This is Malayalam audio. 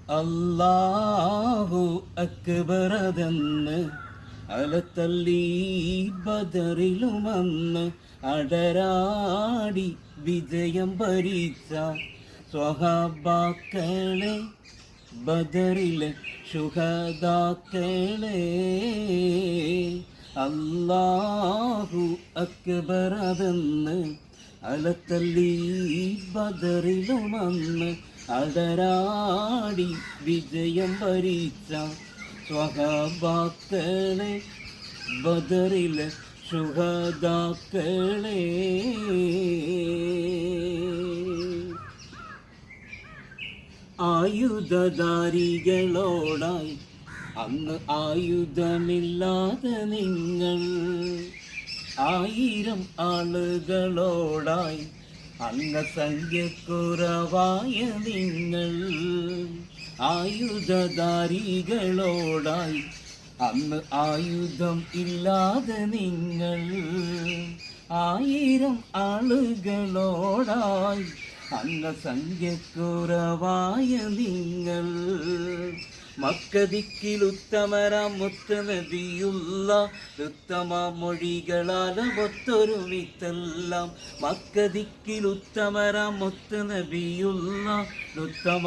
അല്ലാഹു അക്ബറതെന്ന് അലത്തല്ലി ബദറിലുമന്ന് അടരാടി വിജയം ഭരിച്ച സ്വഹാബാക്കളെ, ബദറിലെ ശുഹദാക്കളെ. അല്ലാഹു അക്ബറതെന്ന് അലത്തല്ലി ബദറിലുമന്ന് അടരാടി വിജയം ഭരിച്ച സ്വഹാബാക്കളെ, ബദറിലെ ശുഹദാക്കളെ. ആയുധധാരികളോടായി അന്ന് ആയുധമില്ലാതെ നിങ്ങൾ, 1000 ആളുകളോടായി അംഗസംഖ്യക്കുറവായ നിങ്ങൾ. ആയുധധാരികളോടായി അന്ന് ആയുധം ഇല്ലാതെ നിങ്ങൾ, 1000 ആളുകളോടായി അംഗസംഖ്യക്കുറവായ നിങ്ങൾ. മക്കദിക്കിലുത്തമരാം മുത്ത് നബിയുള്ള ഉത്തമ മൊഴികളാലൊത്തൊരുമിത്തെല്ലാം. മക്കദിക്കിലുത്തമരാം മുത്ത് നബിയുള്ള ഉത്തമ